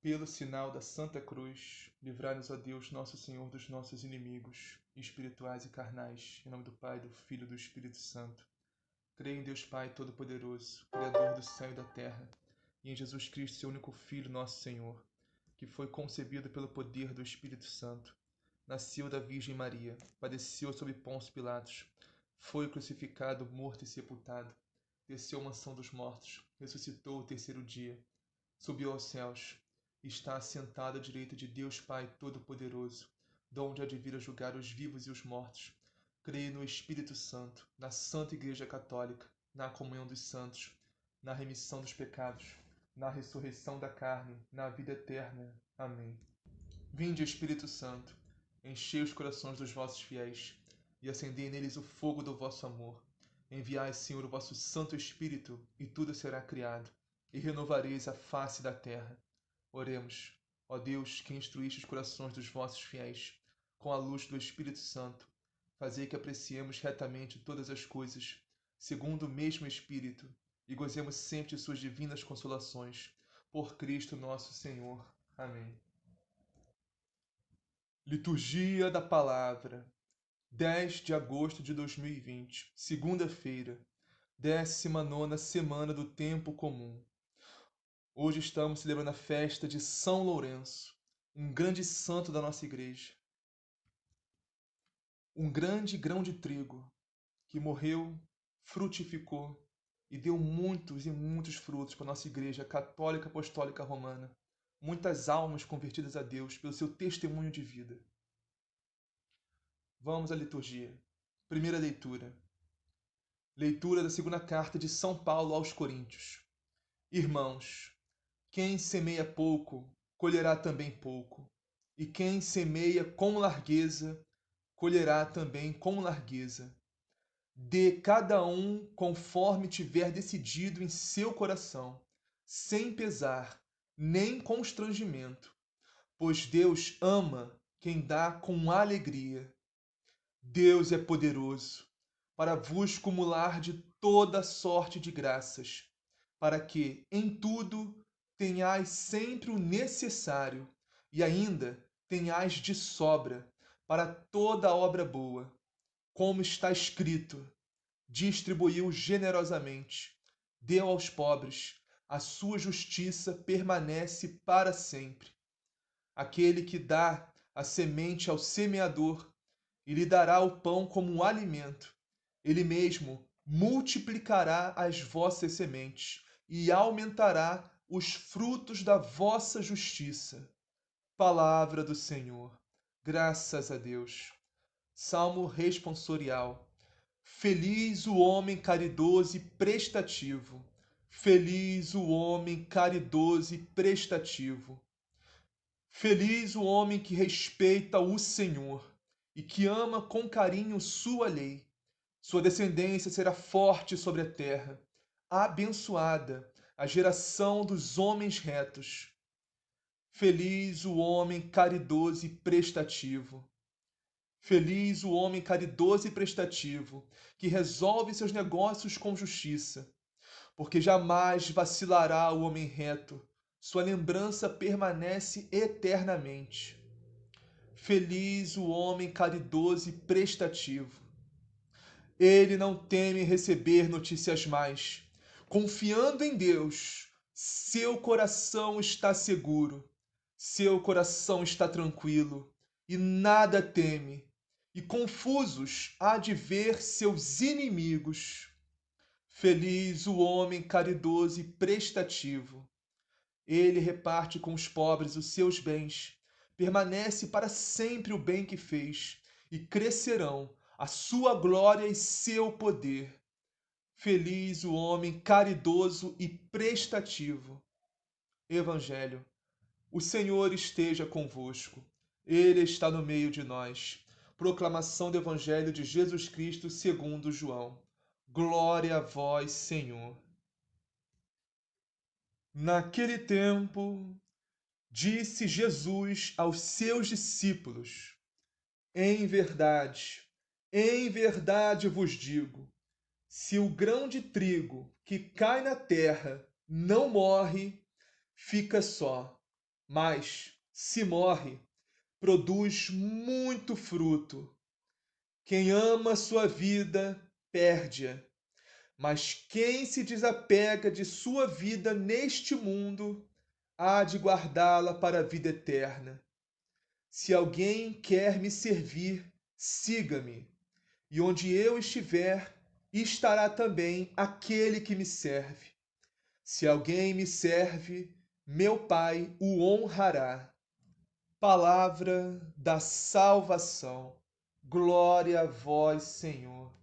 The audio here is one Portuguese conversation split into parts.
Pelo sinal da Santa Cruz, livrai-nos, ó Deus, nosso Senhor, dos nossos inimigos, espirituais e carnais, em nome do Pai, do Filho e do Espírito Santo. Creio em Deus Pai Todo-Poderoso, Criador do céu e da terra, e em Jesus Cristo, seu único Filho, nosso Senhor, que foi concebido pelo poder do Espírito Santo, nasceu da Virgem Maria, padeceu sob Pôncio Pilatos, foi crucificado, morto e sepultado, desceu à mansão dos mortos, ressuscitou o terceiro dia, subiu aos céus, está assentado à direita de Deus Pai Todo-Poderoso, donde há de vir a julgar os vivos e os mortos. Creio no Espírito Santo, na Santa Igreja Católica, na comunhão dos santos, na remissão dos pecados, na ressurreição da carne, na vida eterna. Amém. Vinde, Espírito Santo, enchei os corações dos vossos fiéis e acendei neles o fogo do vosso amor. Enviai, Senhor, o vosso Santo Espírito, e tudo será criado, e renovareis a face da terra. Oremos. Ó Deus, que instruíste os corações dos vossos fiéis com a luz do Espírito Santo, fazei que apreciemos retamente todas as coisas, segundo o mesmo Espírito, e gozemos sempre de suas divinas consolações. Por Cristo nosso Senhor. Amém. Liturgia da Palavra, 10 de agosto de 2020, segunda-feira, 19ª semana do Tempo Comum. Hoje estamos celebrando a festa de São Lourenço, um grande santo da nossa igreja. Um grande grão de trigo que morreu, frutificou e deu muitos e muitos frutos para a nossa igreja católica apostólica romana. Muitas almas convertidas a Deus pelo seu testemunho de vida. Vamos à liturgia. Primeira leitura. Leitura da segunda carta de São Paulo aos Coríntios. Irmãos, quem semeia pouco, colherá também pouco. E quem semeia com largueza, colherá também com largueza. Dê cada um conforme tiver decidido em seu coração, sem pesar, nem constrangimento, pois Deus ama quem dá com alegria. Deus é poderoso para vos cumular de toda sorte de graças, para que, em tudo, tenhais sempre o necessário e ainda tenhais de sobra para toda obra boa. Como está escrito, distribuiu generosamente, deu aos pobres, a sua justiça permanece para sempre. Aquele que dá a semente ao semeador e lhe dará o pão como um alimento, ele mesmo multiplicará as vossas sementes e aumentará os frutos da vossa justiça. Palavra do Senhor. Graças a Deus. Salmo responsorial. Feliz o homem caridoso e prestativo. Feliz o homem caridoso e prestativo. Feliz o homem que respeita o Senhor e que ama com carinho sua lei. Sua descendência será forte sobre a terra. Abençoada a geração dos homens retos. Feliz o homem caridoso e prestativo. Feliz o homem caridoso e prestativo, que resolve seus negócios com justiça, porque jamais vacilará o homem reto, sua lembrança permanece eternamente. Feliz o homem caridoso e prestativo. Ele não teme receber notícias más. Confiando em Deus, seu coração está seguro, seu coração está tranquilo e nada teme. E confusos há de ver seus inimigos. Feliz o homem caridoso e prestativo. Ele reparte com os pobres os seus bens, permanece para sempre o bem que fez, e crescerão a sua glória e seu poder. Feliz o homem caridoso e prestativo. Evangelho. O Senhor esteja convosco. Ele está no meio de nós. Proclamação do Evangelho de Jesus Cristo segundo João. Glória a vós, Senhor. Naquele tempo, disse Jesus aos seus discípulos: em verdade vos digo, se o grão de trigo que cai na terra não morre, fica só, Mas, se morre, produz muito fruto. Quem ama sua vida, perde-a. Mas quem se desapega de sua vida neste mundo, há de guardá-la para a vida eterna. Se alguém quer me servir, siga-me, e onde eu estiver, estará também aquele que me serve. Se alguém me serve, meu Pai o honrará. Palavra da salvação. Glória a vós, Senhor.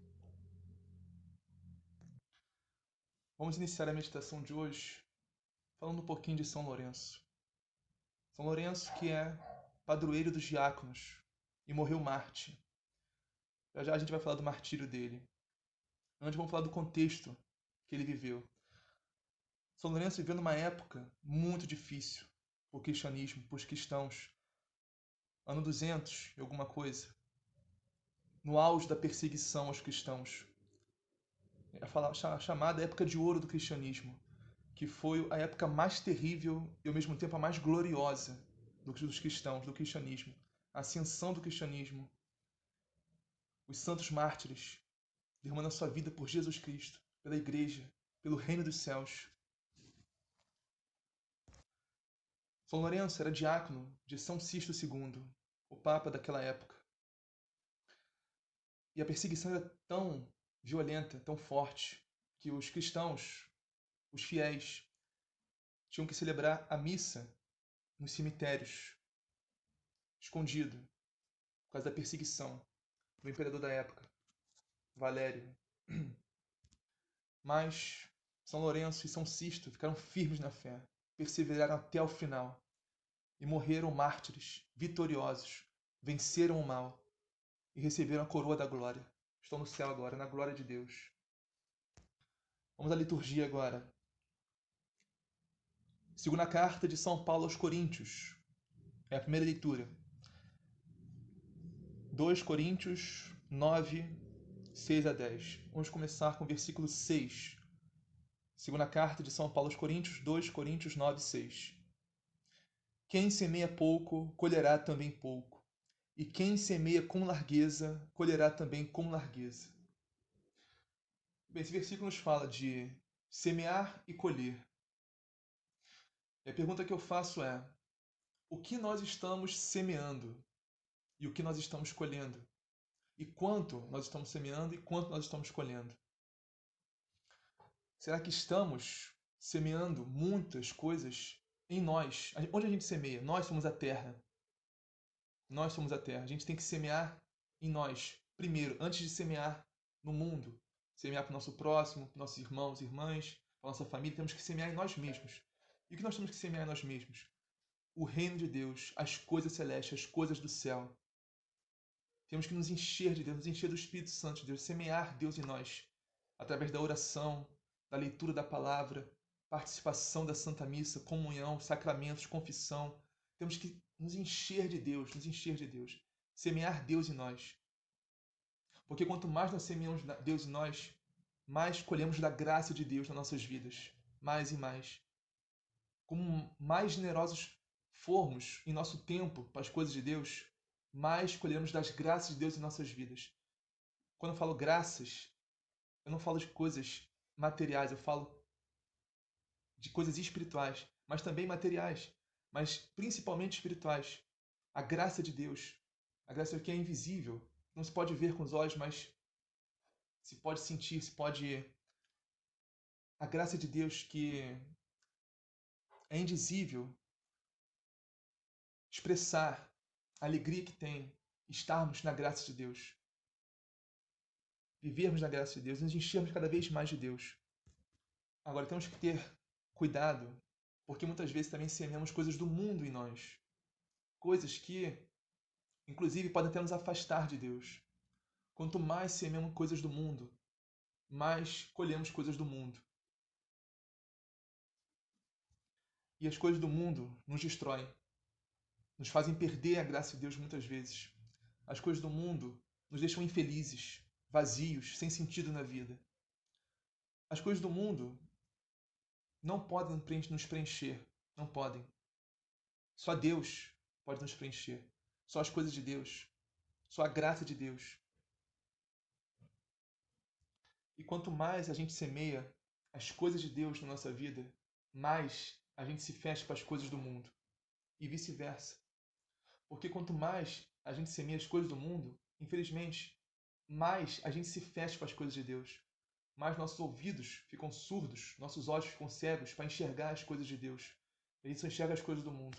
Vamos iniciar a meditação de hoje falando um pouquinho de São Lourenço. São Lourenço, que é padroeiro dos diáconos e morreu mártir. Já já a gente vai falar do martírio dele. Antes vamos falar do contexto que ele viveu. São Lourenço viveu numa época muito difícil para o cristianismo, para os cristãos. Ano 200 e alguma coisa. No auge da perseguição aos cristãos. A chamada época de ouro do cristianismo, que foi a época mais terrível e ao mesmo tempo a mais gloriosa dos cristãos, do cristianismo. A ascensão do cristianismo, os santos mártires derramando a sua vida por Jesus Cristo, pela igreja, pelo reino dos céus. São Lourenço era diácono de São Sisto II, o papa daquela época. E a perseguição era tão violenta, tão forte, que os cristãos, os fiéis, tinham que celebrar a missa nos cemitérios, escondido, por causa da perseguição do imperador da época, Valério. Mas São Lourenço e São Sisto ficaram firmes na fé, perseveraram até o final e morreram mártires, vitoriosos, venceram o mal e receberam a coroa da glória. Estão no céu agora, na glória de Deus. Vamos à liturgia agora. Segunda carta de São Paulo aos Coríntios. É a primeira leitura. 2 Coríntios 9, 6 a 10. Vamos começar com o versículo 6. Segunda carta de São Paulo aos Coríntios, 2 Coríntios 9, 6. Quem semeia pouco, colherá também pouco. E quem semeia com largueza, colherá também com largueza. Bem, esse versículo nos fala de semear e colher. E a pergunta que eu faço é: o que nós estamos semeando e o que nós estamos colhendo? E quanto nós estamos semeando e quanto nós estamos colhendo? Será que estamos semeando muitas coisas em nós? Onde a gente semeia? Nós somos a terra. Nós somos a terra. A gente tem que semear em nós, primeiro, antes de semear no mundo. Semear para o nosso próximo, para nossos irmãos e irmãs, para a nossa família. Temos que semear em nós mesmos. E o que nós temos que semear em nós mesmos? O reino de Deus, as coisas celestes, as coisas do céu. Temos que nos encher de Deus, nos encher do Espírito Santo de Deus, semear Deus em nós, através da oração, da leitura da palavra, participação da Santa Missa, comunhão, sacramentos, confissão. Temos que nos encher de Deus, nos encher de Deus. Semear Deus em nós. Porque quanto mais nós semeamos Deus em nós, mais colhemos da graça de Deus nas nossas vidas. Mais e mais. Como mais generosos formos em nosso tempo para as coisas de Deus, mais colhemos das graças de Deus em nossas vidas. Quando eu falo graças, eu não falo de coisas materiais, eu falo de coisas espirituais, mas também materiais, mas principalmente espirituais. A graça de Deus, a graça que é invisível, não se pode ver com os olhos, mas se pode sentir, se pode... A graça de Deus que é indizível, expressar a alegria que tem estarmos na graça de Deus. Vivermos na graça de Deus, nos enchermos cada vez mais de Deus. Agora, temos que ter cuidado, porque muitas vezes também semeamos coisas do mundo em nós. Coisas que, inclusive, podem até nos afastar de Deus. Quanto mais semeamos coisas do mundo, mais colhemos coisas do mundo. E as coisas do mundo nos destroem, nos fazem perder a graça de Deus muitas vezes. As coisas do mundo nos deixam infelizes, vazios, sem sentido na vida. As coisas do mundo não podem nos preencher, não podem. Só Deus pode nos preencher. Só as coisas de Deus. Só a graça de Deus. E quanto mais a gente semeia as coisas de Deus na nossa vida, mais a gente se fecha para as coisas do mundo. E vice-versa. Porque quanto mais a gente semeia as coisas do mundo, infelizmente, mais a gente se fecha para as coisas de Deus. Mais nossos ouvidos ficam surdos, nossos olhos ficam cegos para enxergar as coisas de Deus. A gente só enxerga as coisas do mundo.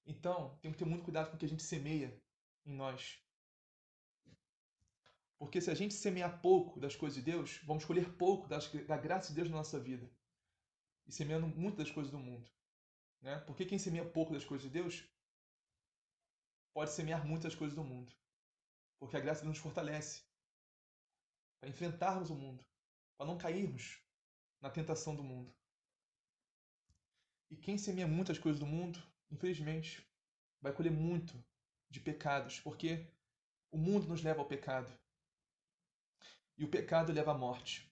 Então, tem que ter muito cuidado com o que a gente semeia em nós. Porque se a gente semear pouco das coisas de Deus, vamos colher pouco da graça de Deus na nossa vida. E semeando muito das coisas do mundo. Né? Porque quem semeia pouco das coisas de Deus pode semear muito das coisas do mundo. Porque a graça de Deus nos fortalece para enfrentarmos o mundo, para não cairmos na tentação do mundo. E quem semeia muitas coisas do mundo, infelizmente, vai colher muito de pecados, porque o mundo nos leva ao pecado. E o pecado leva à morte.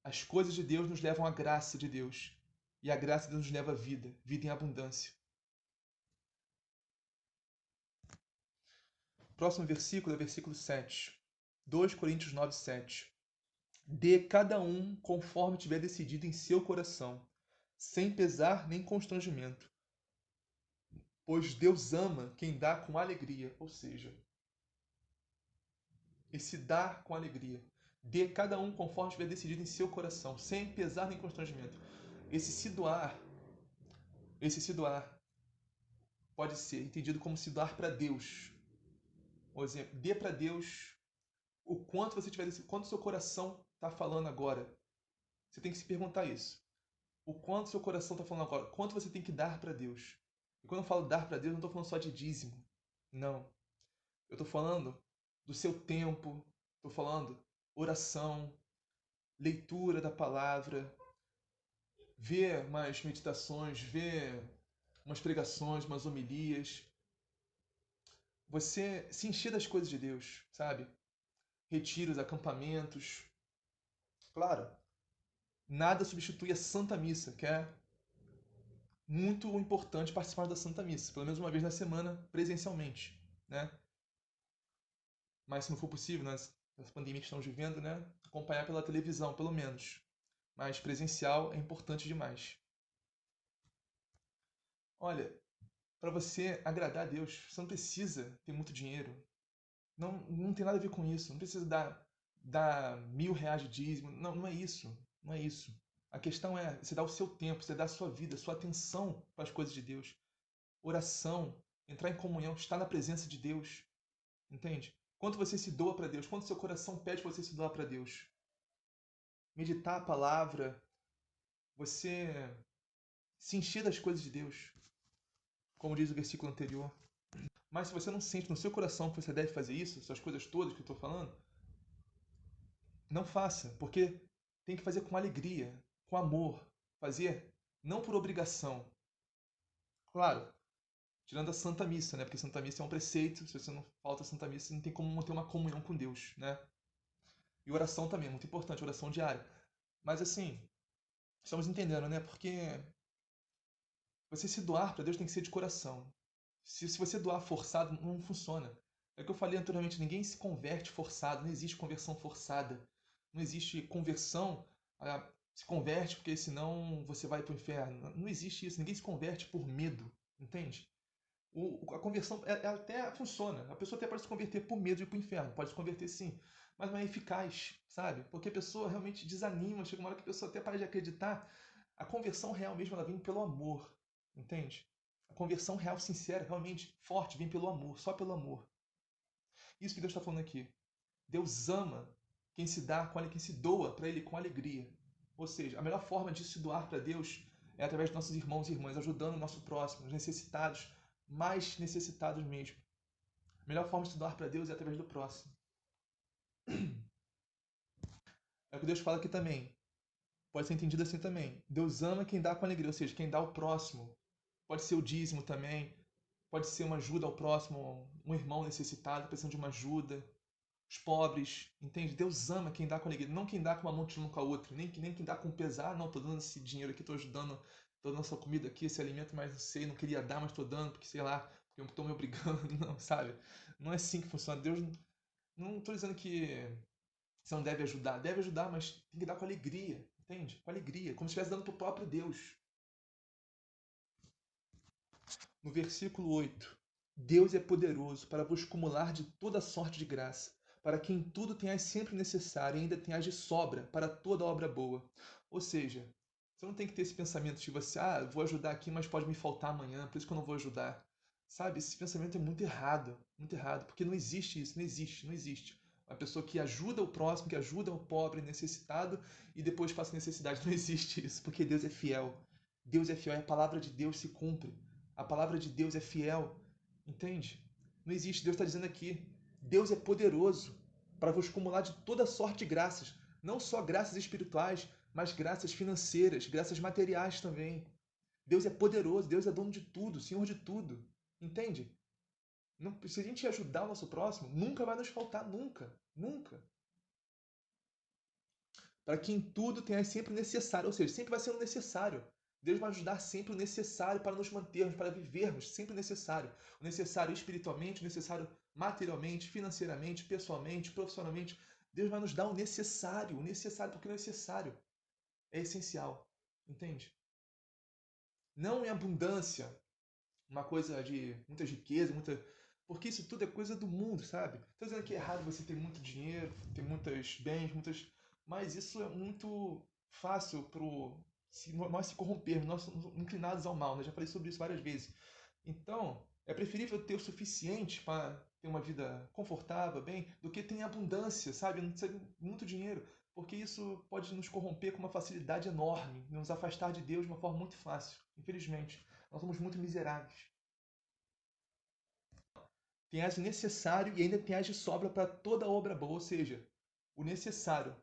As coisas de Deus nos levam à graça de Deus. E a graça de Deus nos leva à vida, vida em abundância. Próximo versículo é versículo 7. 2 Coríntios 9, 7. Dê cada um conforme tiver decidido em seu coração, sem pesar nem constrangimento. Pois Deus ama quem dá com alegria, ou seja, esse dar com alegria. Dê cada um conforme tiver decidido em seu coração, sem pesar nem constrangimento. Esse se doar pode ser entendido como se doar para Deus. Por exemplo, dê para Deus o quanto você tiver, quanto seu coração está falando agora. Você tem que se perguntar isso. O quanto seu coração está falando agora, quanto você tem que dar para Deus. E quando eu falo dar para Deus, não estou falando só de dízimo. Não. Eu estou falando do seu tempo, estou falando oração, leitura da palavra, ver umas meditações, ver umas pregações, umas homilias. Você se encher das coisas de Deus, sabe? Retiros, acampamentos. Claro, nada substitui a Santa Missa, que é muito importante participar da Santa Missa, pelo menos uma vez na semana, presencialmente, né? Mas se não for possível, nessa pandemia que estamos vivendo, né? Acompanhar pela televisão, pelo menos. Mas presencial é importante demais. Olha, para você agradar a Deus, você não precisa ter muito dinheiro. Não tem nada a ver com isso. Não precisa dar R$ 1.000 de dízimo. Não, não é isso. Não é isso. A questão é você dar o seu tempo, você dar a sua vida, a sua atenção para as coisas de Deus. Oração, entrar em comunhão, estar na presença de Deus. Entende? Quanto você se doa para Deus, quanto seu coração pede para você se doar para Deus. Meditar a palavra, você se encher das coisas de Deus, como diz o versículo anterior. Mas se você não sente no seu coração que você deve fazer isso, essas coisas todas que eu estou falando, não faça, porque tem que fazer com alegria, com amor. Fazer não por obrigação. Claro, tirando a Santa Missa, né? Porque Santa Missa é um preceito, se você não falta a Santa Missa, não tem como manter uma comunhão com Deus, né? E oração também, é muito importante, oração diária. Mas assim, estamos entendendo, né? Porque você se doar para Deus tem que ser de coração. Se você doar forçado, não funciona. É o que eu falei anteriormente, ninguém se converte forçado, não existe conversão forçada. Não existe conversão, se converte porque senão você vai para o inferno. Não existe isso, ninguém se converte por medo, entende? A conversão até funciona. A pessoa até pode se converter por medo de ir para o inferno, pode se converter sim, mas não é eficaz, sabe? Porque a pessoa realmente desanima, chega uma hora que a pessoa até para de acreditar. A conversão real mesmo, ela vem pelo amor, entende? A conversão real, sincera, realmente forte, vem pelo amor, só pelo amor. Isso que Deus está falando aqui. Deus ama quem se dá, quem se doa para Ele com alegria. Ou seja, a melhor forma de se doar para Deus é através de nossos irmãos e irmãs, ajudando o nosso próximo, os necessitados, mais necessitados mesmo. A melhor forma de se doar para Deus é através do próximo. É o que Deus fala aqui também. Pode ser entendido assim também. Deus ama quem dá com alegria, ou seja, quem dá ao próximo. Pode ser o dízimo também. Pode ser uma ajuda ao próximo, um irmão necessitado precisando de uma ajuda. os pobres, entende? Deus ama quem dá com alegria, não quem dá com uma mão tirando com a outra, nem quem dá com pesar, não, tô dando esse dinheiro aqui, tô ajudando, tô dando essa comida aqui, esse alimento, mas não sei, não queria dar, mas tô dando, porque sei lá, porque eu tô me obrigando, não, sabe? Não é assim que funciona. Deus, não tô dizendo que você não deve ajudar, mas tem que dar com alegria, entende? Com alegria, como se estivesse dando pro próprio Deus. No versículo 8: Deus é poderoso para vos cumular de toda sorte de graça, para que em tudo tenhais sempre necessário e ainda tenhais de sobra para toda obra boa. Ou seja, você não tem que ter esse pensamento de você, vou ajudar aqui, mas pode me faltar amanhã, por isso que eu não vou ajudar. Sabe, esse pensamento é muito errado, porque não existe isso, não existe, não existe. Uma pessoa que ajuda o próximo, que ajuda o pobre, necessitado, e depois passa necessidade. Não existe isso, porque Deus é fiel. Deus é fiel e a palavra de Deus se cumpre. A palavra de Deus é fiel, entende? Não existe, Deus está dizendo aqui, Deus é poderoso para vos acumular de toda sorte de graças, não só graças espirituais, mas graças financeiras, graças materiais também. Deus é poderoso, Deus é dono de tudo, Senhor de tudo, entende? Não, se a gente ajudar o nosso próximo, nunca vai nos faltar, nunca, nunca. Para que em tudo tenhas sempre o necessário, ou seja, sempre vai ser o necessário. Deus vai nos dar sempre o necessário para nos mantermos, para vivermos, sempre o necessário. O necessário espiritualmente, o necessário materialmente, financeiramente, pessoalmente, profissionalmente. Deus vai nos dar o necessário porque o necessário é essencial, entende? Não em abundância, uma coisa de muita riqueza, muita. Porque isso tudo é coisa do mundo, sabe? Estou dizendo que é errado você ter muito dinheiro, ter muitos bens, muitas. Mas isso é muito fácil para nós se corrompermos, nós somos inclinados ao mal, né? Já falei sobre isso várias vezes. Então, é preferível ter o suficiente para ter uma vida confortável, bem, do que ter em abundância, sabe? Não ter muito dinheiro, porque isso pode nos corromper com uma facilidade enorme, nos afastar de Deus de uma forma muito fácil, infelizmente. Nós somos muito miseráveis. Tenhas o necessário e ainda tenhas de sobra para toda obra boa, ou seja, o necessário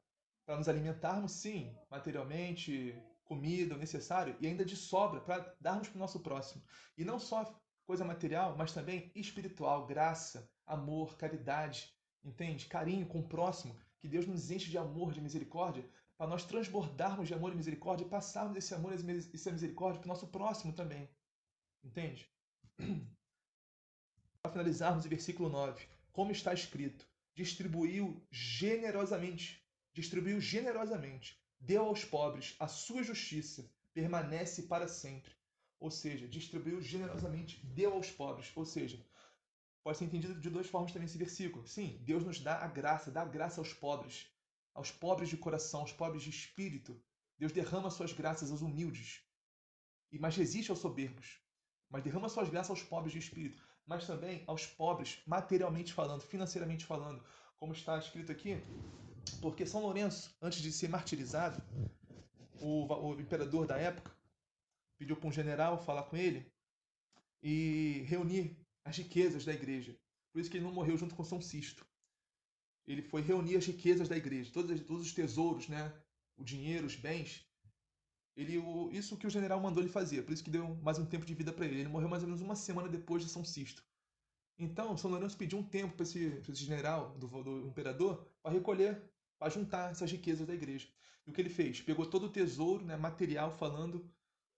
para nos alimentarmos, sim, materialmente, comida, o necessário, e ainda de sobra para darmos para o nosso próximo. E não só coisa material, mas também espiritual, graça, amor, caridade, entende? Carinho com o próximo, que Deus nos enche de amor, de misericórdia, para nós transbordarmos de amor e misericórdia e passarmos esse amor e essa misericórdia para o nosso próximo também, entende? Para finalizarmos o versículo 9, como está escrito: distribuiu generosamente, deu aos pobres, a sua justiça permanece para sempre. Ou seja, distribuiu generosamente, deu aos pobres. Ou seja, pode ser entendido de duas formas também esse versículo. Sim, Deus nos dá graça aos pobres de coração, aos pobres de espírito. Deus derrama suas graças aos humildes, mas resiste aos soberbos. Mas derrama suas graças aos pobres de espírito, mas também aos pobres, materialmente falando, financeiramente falando, como está escrito aqui, porque São Lourenço, antes de ser martirizado, o imperador da época pediu para um general falar com ele e reunir as riquezas da igreja. Por isso que ele não morreu junto com São Sisto. Ele foi reunir as riquezas da igreja, todos os tesouros, né? O dinheiro, os bens. Isso que o general mandou ele fazer, por isso que deu mais um tempo de vida para ele. Ele morreu mais ou menos uma semana depois de São Sisto. Então, São Lourenço pediu um tempo para esse general do imperador para recolher, para juntar essas riquezas da igreja. E o que ele fez? Pegou todo o tesouro, né, material falando,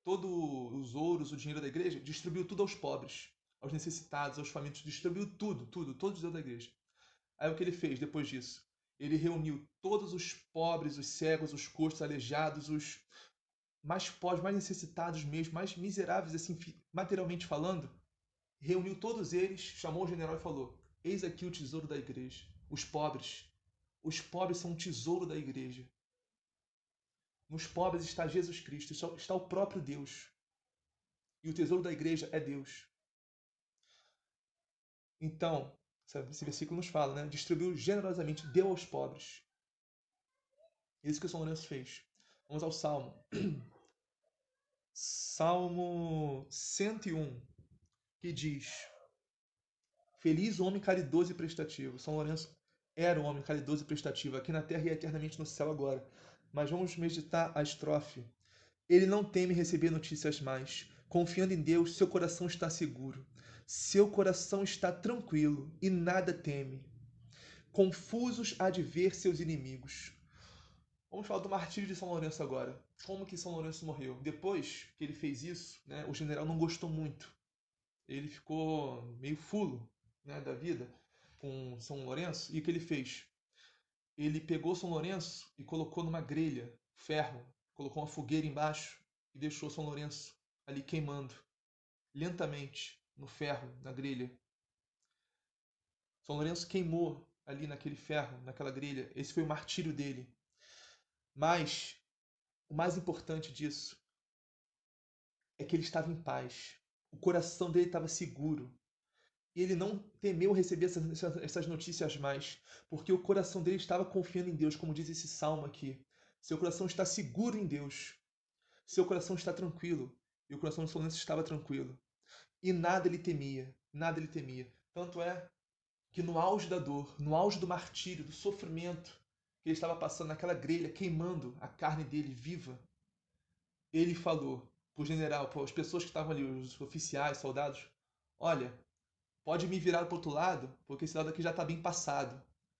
todos os ouros, o dinheiro da igreja, distribuiu tudo aos pobres, aos necessitados, aos famintos, distribuiu tudo, todo o dinheiro da igreja. Aí o que ele fez depois disso? Ele reuniu todos os pobres, os cegos, os coxos, aleijados, os mais pobres, mais necessitados mesmo, mais miseráveis, assim, materialmente falando, reuniu todos eles, chamou o general e falou: Eis aqui o tesouro da igreja. Os pobres. Os pobres são o tesouro da igreja. Nos pobres está Jesus Cristo, está o próprio Deus. E o tesouro da igreja é Deus. Então, esse versículo nos fala, né? Distribuiu generosamente, deu aos pobres. Isso que o São Lourenço fez. Vamos ao Salmo. Salmo 101, que diz: Feliz o homem caridoso e prestativo. São Lourenço era um homem caridoso e prestativo, aqui na terra e eternamente no céu agora. Mas vamos meditar a estrofe. Ele não teme receber notícias más. Confiando em Deus, seu coração está seguro. Seu coração está tranquilo e nada teme. confusos há de ver seus inimigos. Vamos falar do martírio de São Lourenço agora. Como que São Lourenço morreu? Depois que ele fez isso, né, o general não gostou muito. Ele ficou meio fulo, né, da vida com São Lourenço. E o que ele fez? Ele pegou São Lourenço e colocou numa grelha, ferro, colocou uma fogueira embaixo e deixou São Lourenço ali queimando, lentamente, no ferro, na grelha. São Lourenço queimou ali naquele ferro, naquela grelha. Esse foi o martírio dele. Mas o mais importante disso é que ele estava em paz. O coração dele estava seguro. E ele não temeu receber essas notícias mais, porque o coração dele estava confiando em Deus, como diz esse salmo aqui. Seu coração está seguro em Deus. Seu coração está tranquilo. E o coração de São Lourenço estava tranquilo. E nada ele temia, nada ele temia. Tanto é que no auge da dor, no auge do martírio, do sofrimento que ele estava passando naquela grelha, queimando a carne dele viva, ele falou para o general, para as pessoas que estavam ali, os oficiais, soldados, olha, pode me virar para o outro lado, porque esse lado aqui já está bem passado.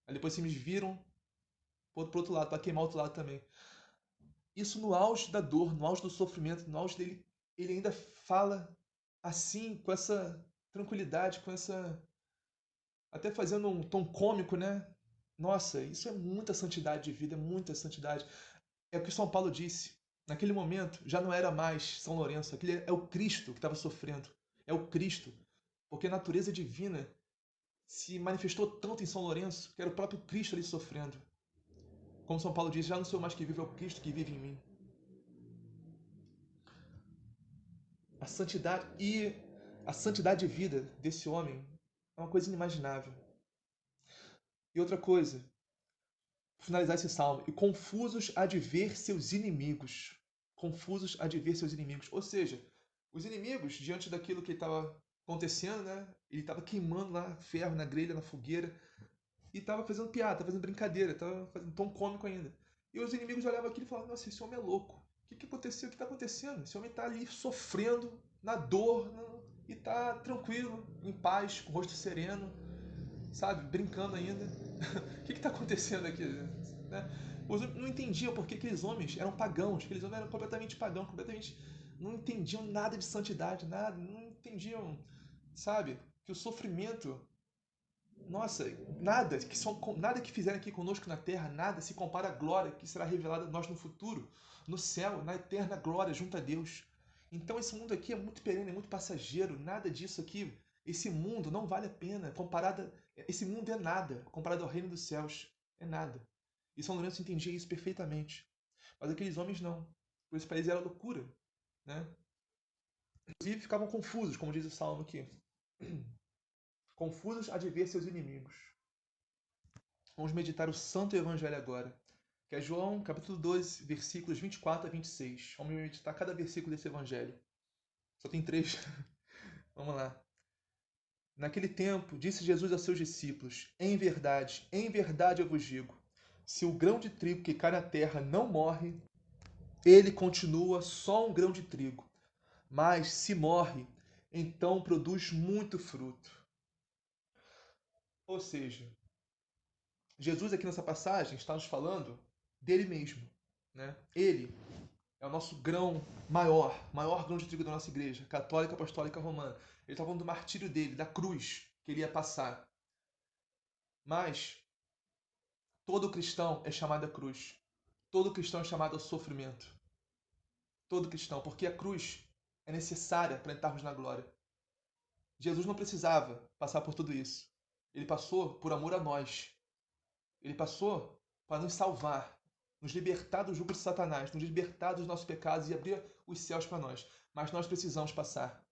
Aí depois vocês me viram para o outro lado, para queimar o outro lado também. Isso no auge da dor, no auge do sofrimento, no auge dele, ele ainda fala assim, com essa tranquilidade, com essa... até fazendo um tom cômico, né? Nossa, isso é muita santidade de vida, é muita santidade. É o que São Paulo disse. Naquele momento, já não era mais São Lourenço, aquele é o Cristo que estava sofrendo. É o Cristo. Porque a natureza divina se manifestou tanto em São Lourenço, que era o próprio Cristo ali sofrendo. Como São Paulo diz, já não sou mais que vive, é o Cristo que vive em mim. A santidade de vida desse homem é uma coisa inimaginável. E outra coisa, vou finalizar esse salmo, e confusos há de ver seus inimigos. Confusos há de ver seus inimigos. Ou seja, os inimigos, diante daquilo que estava acontecendo, né? Ele estava queimando lá ferro na grelha, na fogueira, e estava fazendo piada, estava fazendo brincadeira, estava fazendo tom cômico ainda. E os inimigos olhavam aquilo e falavam, nossa, esse homem é louco. O que aconteceu? O que está acontecendo? Esse homem está ali sofrendo, na dor, e está tranquilo, em paz, com o rosto sereno, sabe? Brincando ainda. O que está acontecendo aqui? Né? Os homens não entendiam porque aqueles homens eram pagãos, aqueles homens eram completamente pagãos, completamente... não entendiam nada de santidade, nada, não entendiam, sabe? Que o sofrimento... Nossa, nada que fizerem aqui conosco na terra, nada se compara à glória que será revelada a nós no futuro, no céu, na eterna glória junto a Deus. Então esse mundo aqui é muito perene, é muito passageiro, nada disso aqui, esse mundo não vale a pena, esse mundo é nada, comparado ao reino dos céus, é nada. E São Lourenço entendia isso perfeitamente. Mas aqueles homens não, por isso para eles era loucura, né? Inclusive ficavam confusos, como diz o Salmo aqui. Confusos a de ver seus inimigos. Vamos meditar o Santo Evangelho agora, que é João, capítulo 12, versículos 24 a 26. Vamos meditar cada versículo desse Evangelho. Só tem 3. Vamos lá. Naquele tempo, disse Jesus a seus discípulos, em verdade eu vos digo, se o grão de trigo que cai na terra não morre, ele continua só um grão de trigo. Mas, se morre, então produz muito fruto. Ou seja, Jesus aqui nessa passagem está nos falando dele mesmo, né? Ele é o nosso grão maior grão de trigo da nossa igreja, católica, apostólica, romana. Ele está falando do martírio dele, da cruz que ele ia passar. Mas todo cristão é chamado à cruz. Todo cristão é chamado ao sofrimento. Todo cristão, porque a cruz é necessária para entrarmos na glória. Jesus não precisava passar por tudo isso. Ele passou por amor a nós. Ele passou para nos salvar, nos libertar do jugo de Satanás, nos libertar dos nossos pecados e abrir os céus para nós. Mas nós precisamos passar.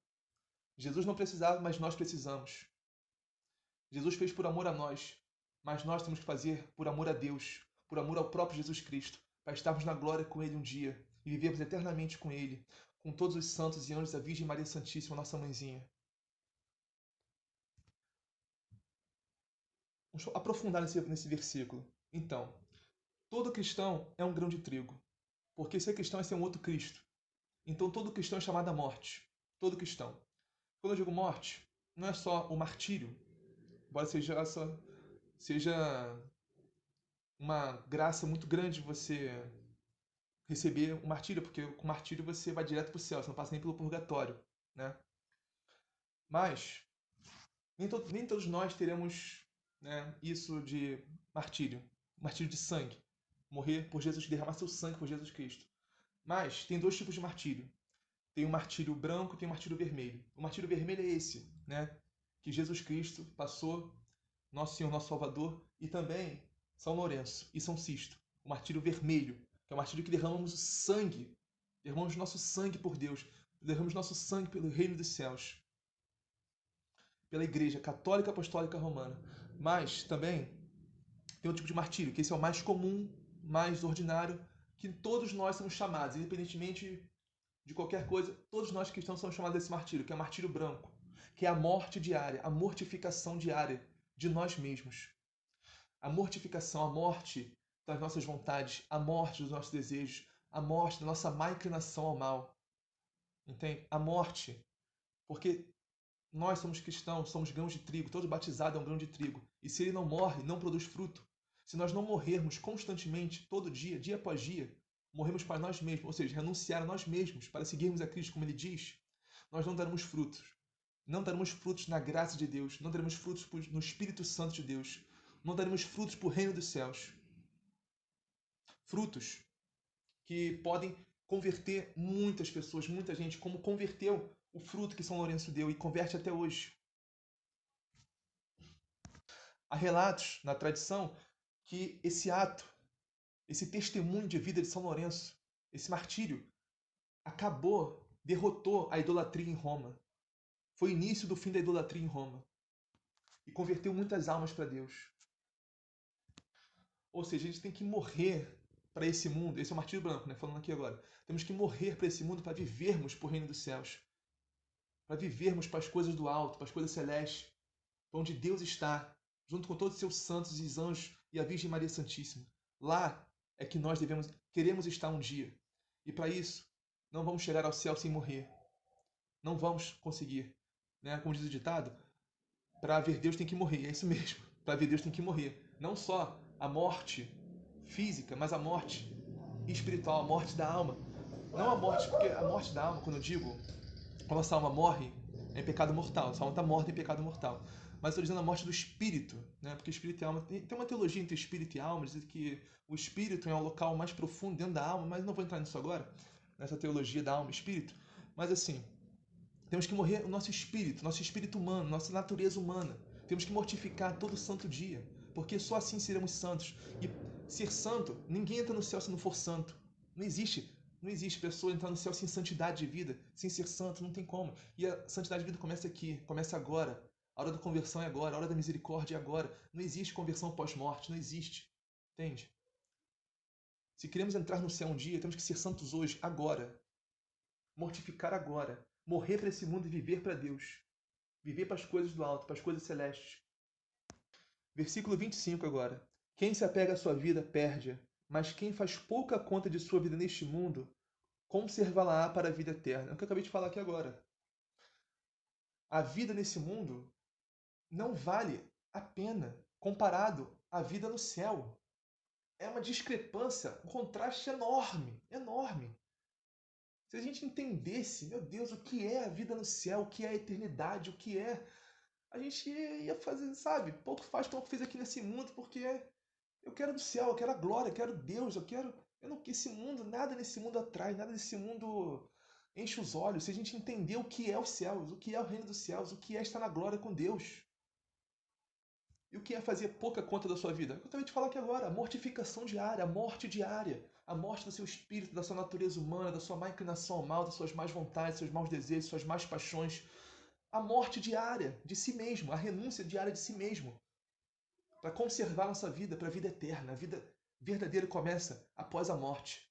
Jesus não precisava, mas nós precisamos. Jesus fez por amor a nós, mas nós temos que fazer por amor a Deus, por amor ao próprio Jesus Cristo, para estarmos na glória com Ele um dia e vivermos eternamente com Ele, com todos os santos e anjos da Virgem Maria Santíssima, nossa mãezinha. Vamos aprofundar nesse versículo. Então, todo cristão é um grão de trigo, porque ser cristão é ser um outro Cristo. Então todo cristão é chamado à morte. Todo cristão. Quando eu digo morte, não é só o martírio, embora seja seja uma graça muito grande você receber um martírio, porque com martírio você vai direto para o céu, você não passa nem pelo purgatório, né? Mas nem todos nós teremos, né, isso de martírio, martírio de sangue, morrer por Jesus, derramar seu sangue por Jesus Cristo. Mas tem dois tipos de martírio. Tem o martírio branco e tem o martírio vermelho. O martírio vermelho é esse, né, que Jesus Cristo passou, nosso Senhor, nosso Salvador, e também São Lourenço e São Sisto. O martírio vermelho, que é o martírio que derramamos o sangue, derramamos nosso sangue por Deus, derramamos nosso sangue pelo reino dos céus, pela Igreja Católica Apostólica Romana. Mas também tem um tipo de martírio, que esse é o mais comum, mais ordinário, que todos nós somos chamados, independentemente de qualquer coisa, todos nós cristãos somos chamados a esse martírio, que é o martírio branco, que é a morte diária, a mortificação diária de nós mesmos. A mortificação, a morte das nossas vontades, a morte dos nossos desejos, a morte da nossa má inclinação ao mal. Entende? A morte, porque nós somos cristãos, somos grãos de trigo, todo batizado é um grão de trigo. E se ele não morre, não produz fruto. Se nós não morrermos constantemente, todo dia, dia após dia, morremos para nós mesmos, ou seja, renunciar a nós mesmos para seguirmos a Cristo como ele diz, nós não daremos frutos. Não daremos frutos na graça de Deus, não daremos frutos no Espírito Santo de Deus, não daremos frutos para o reino dos céus. Frutos que podem converter muitas pessoas, muita gente, como converteu o fruto que São Lourenço deu e converte até hoje. Há relatos na tradição que esse ato, esse testemunho de vida de São Lourenço, esse martírio, derrotou a idolatria em Roma. Foi o início do fim da idolatria em Roma. E converteu muitas almas para Deus. Ou seja, a gente tem que morrer para esse mundo. Esse é o martírio branco, né? Falando aqui agora. Temos que morrer para esse mundo para vivermos para o reino dos céus. Para vivermos para as coisas do alto, para as coisas celestes. Para onde Deus está, junto com todos os seus santos e anjos e a Virgem Maria Santíssima. Lá é que nós queremos estar um dia. E para isso, não vamos chegar ao céu sem morrer. Não vamos conseguir. Né? Como diz o ditado, para ver Deus tem que morrer. É isso mesmo. Para ver Deus tem que morrer. Não só a morte física, mas a morte espiritual, a morte da alma. Não a morte, porque a morte da alma, quando eu digo, quando a nossa alma morre, é em pecado mortal. A nossa alma está morta em pecado mortal. Mas estou dizendo a morte do espírito, né? Porque espírito e alma. Tem uma teologia entre espírito e alma, dizendo que o espírito é um local mais profundo dentro da alma, mas não vou entrar nisso agora, nessa teologia da alma e espírito. Mas assim, temos que morrer o nosso espírito humano, nossa natureza humana. Temos que mortificar todo santo dia, porque só assim seremos santos. E ser santo, ninguém entra no céu se não for santo. Não existe. Não existe pessoa entrar no céu sem santidade de vida, sem ser santo, não tem como. E a santidade de vida começa aqui, começa agora. A hora da conversão é agora, a hora da misericórdia é agora. Não existe conversão pós-morte, não existe. Entende? Se queremos entrar no céu um dia, temos que ser santos hoje, agora. Mortificar agora. Morrer para esse mundo e viver para Deus. Viver para as coisas do alto, para as coisas celestes. Versículo 25 agora. Quem se apega à sua vida, perde-a, mas quem faz pouca conta de sua vida neste mundo, conservá-la-á para a vida eterna. É o que eu acabei de falar aqui agora. A vida nesse mundo não vale a pena comparado à vida no céu. É uma discrepância, um contraste enorme, enorme. Se a gente entendesse, meu Deus, o que é a vida no céu, o que é a eternidade, o que é, a gente ia fazer, sabe? Pouco faz, pouco fez aqui nesse mundo, porque eu quero do céu, eu quero a glória, eu quero Deus, eu não esse mundo, nada nesse mundo atrai, nada nesse mundo enche os olhos. Se a gente entender o que é os céus, o que é o reino dos céus, o que é estar na glória com Deus. E o que é fazer pouca conta da sua vida? Eu acabei de falar aqui agora, a mortificação diária, a morte diária, a morte do seu espírito, da sua natureza humana, da sua má inclinação ao mal, das suas más vontades, seus maus desejos, suas más paixões. A morte diária de si mesmo, a renúncia diária de si mesmo, para conservar nossa vida para a vida eterna. A vida verdadeira começa após a morte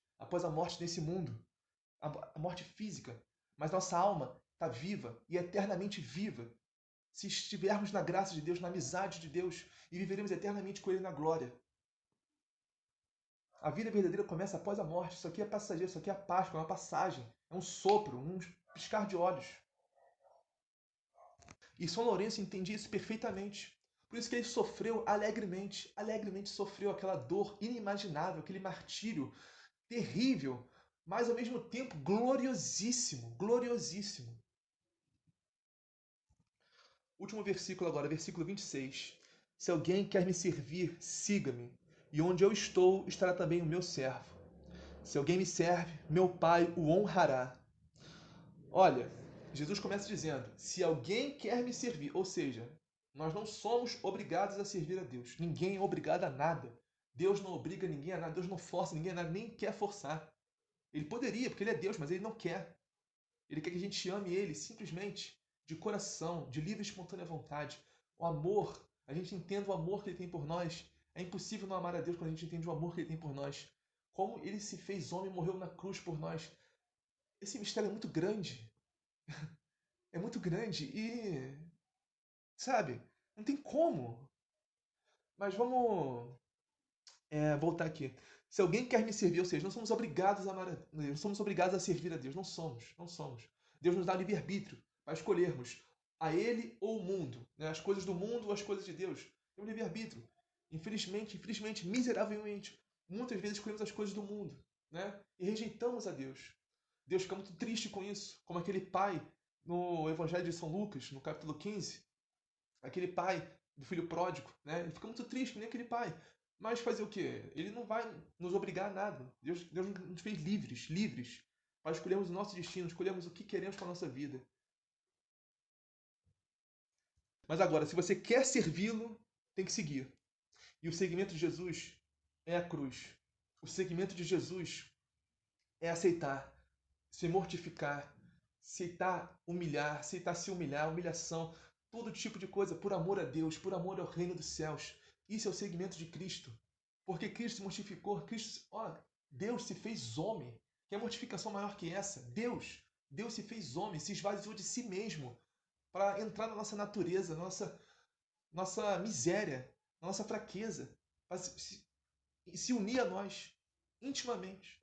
nesse mundo, a morte física. Mas nossa alma está viva e eternamente viva se estivermos na graça de Deus, na amizade de Deus, e viveremos eternamente com Ele na glória. A vida verdadeira começa após a morte. Isso aqui é passageiro, isso aqui é a Páscoa, é uma passagem, é um sopro, um piscar de olhos. E São Lourenço entendia isso perfeitamente. Por isso que ele sofreu alegremente, alegremente sofreu aquela dor inimaginável, aquele martírio terrível, mas ao mesmo tempo gloriosíssimo, gloriosíssimo. Último versículo agora, versículo 26. Se alguém quer me servir, siga-me, e onde eu estou, estará também o meu servo. Se alguém me serve, meu Pai o honrará. Olha, Jesus começa dizendo: se alguém quer me servir, ou seja, nós não somos obrigados a servir a Deus. Ninguém é obrigado a nada. Deus não obriga ninguém a nada, Deus não força ninguém a nada, nem quer forçar. Ele poderia, porque ele é Deus, mas ele não quer. Ele quer que a gente ame ele simplesmente, de coração, de livre e espontânea vontade. O amor, a gente entende o amor que ele tem por nós. É impossível não amar a Deus quando a gente entende o amor que ele tem por nós. Como ele se fez homem e morreu na cruz por nós. Esse mistério é muito grande. É muito grande e, sabe, não tem como. Mas vamos voltar aqui. Se alguém quer me servir, ou seja, não somos obrigados a amar a Deus, não somos obrigados a servir a Deus. Não somos, não somos. Deus nos dá livre-arbítrio para escolhermos a Ele ou o mundo, né? As coisas do mundo ou as coisas de Deus. Tem um livre-arbítrio. Infelizmente, miseravelmente, muitas vezes escolhemos as coisas do mundo, né? E rejeitamos a Deus. Deus fica muito triste com isso, como aquele pai no Evangelho de São Lucas, no capítulo 15, aquele pai do filho pródigo, né? Ele fica muito triste, nem aquele pai. Mas fazer o quê? Ele não vai nos obrigar a nada. Deus nos fez livres, livres, para escolhermos o nosso destino, escolhermos o que queremos para a nossa vida. Mas agora, se você quer servi-lo, tem que seguir. E o seguimento de Jesus é a cruz. O seguimento de Jesus é aceitar, se mortificar, aceitar se humilhar, humilhação, todo tipo de coisa por amor a Deus, por amor ao reino dos céus. Isso é o seguimento de Cristo. Porque Cristo se mortificou, Deus se fez homem. Que mortificação maior que essa? Deus se fez homem, se esvaziou de si mesmo para entrar na nossa natureza, na nossa miséria, na nossa fraqueza, para se unir a nós intimamente.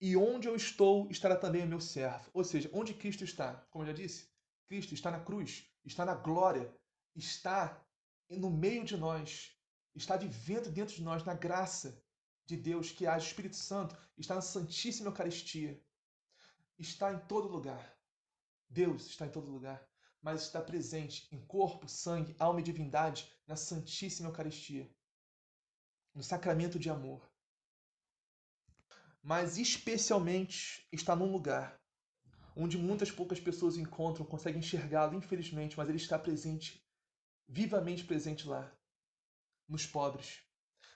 E onde eu estou, estará também o meu servo. Ou seja, onde Cristo está, como eu já disse, Cristo está na cruz, está na glória, está no meio de nós, está vivendo dentro de nós, na graça de Deus que age, o Espírito Santo, está na Santíssima Eucaristia, está em todo lugar. Deus está em todo lugar, mas está presente em corpo, sangue, alma e divindade na Santíssima Eucaristia, no sacramento de amor. Mas especialmente está num lugar onde muitas poucas pessoas o encontram, conseguem enxergá-lo, infelizmente, mas ele está presente, vivamente presente lá, nos pobres,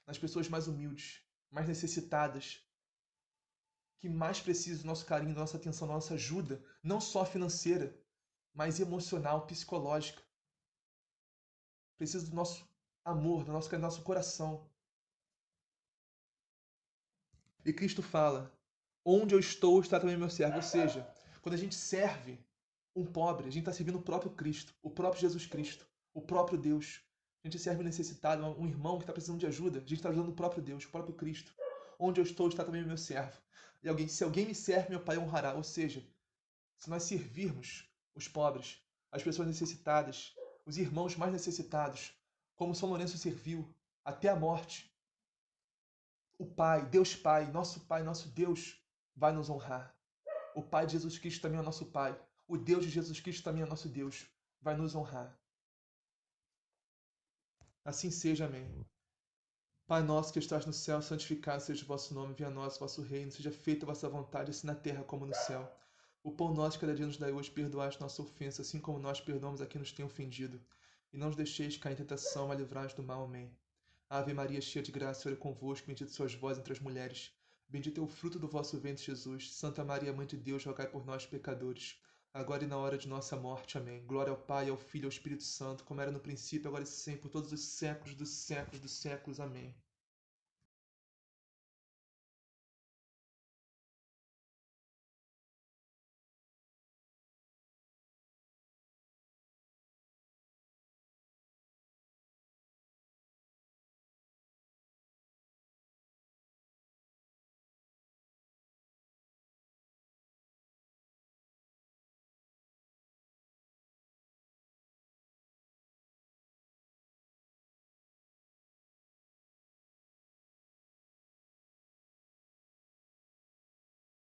nas pessoas mais humildes, mais necessitadas, que mais precisam do nosso carinho, da nossa atenção, da nossa ajuda, não só financeira, mas emocional, psicológica. Precisa do nosso amor, do nosso carinho, do nosso coração. E Cristo fala: onde eu estou, está também meu servo. Ou seja, quando a gente serve um pobre, a gente está servindo o próprio Cristo, o próprio Jesus Cristo, o próprio Deus. A gente serve um necessitado, um irmão que está precisando de ajuda, a gente está ajudando o próprio Deus, o próprio Cristo. Onde eu estou, está também o meu servo. E se alguém me serve, meu Pai honrará. Ou seja, se nós servirmos os pobres, as pessoas necessitadas, os irmãos mais necessitados, como São Lourenço serviu, até a morte, o Pai, nosso Deus, vai nos honrar. O Pai de Jesus Cristo também é nosso Pai. O Deus de Jesus Cristo também é nosso Deus. Vai nos honrar. Assim seja, amém. Pai nosso que estás no céu, santificado seja o vosso nome, venha a nós o vosso reino, seja feita a vossa vontade, assim na terra como no céu. O pão nosso cada dia nos dai hoje, perdoai as nossas ofensas, assim como nós perdoamos a quem nos tem ofendido. E não nos deixeis cair em tentação, mas livrai-nos do mal. Amém. Ave Maria, cheia de graça, o Senhor é convosco, bendita sois vós entre as mulheres. Bendito é o fruto do vosso ventre, Jesus. Santa Maria, Mãe de Deus, rogai por nós, pecadores, agora e na hora de nossa morte. Amém. Glória ao Pai, ao Filho e ao Espírito Santo, como era no princípio, agora e sempre, por todos os séculos dos séculos dos séculos. Amém.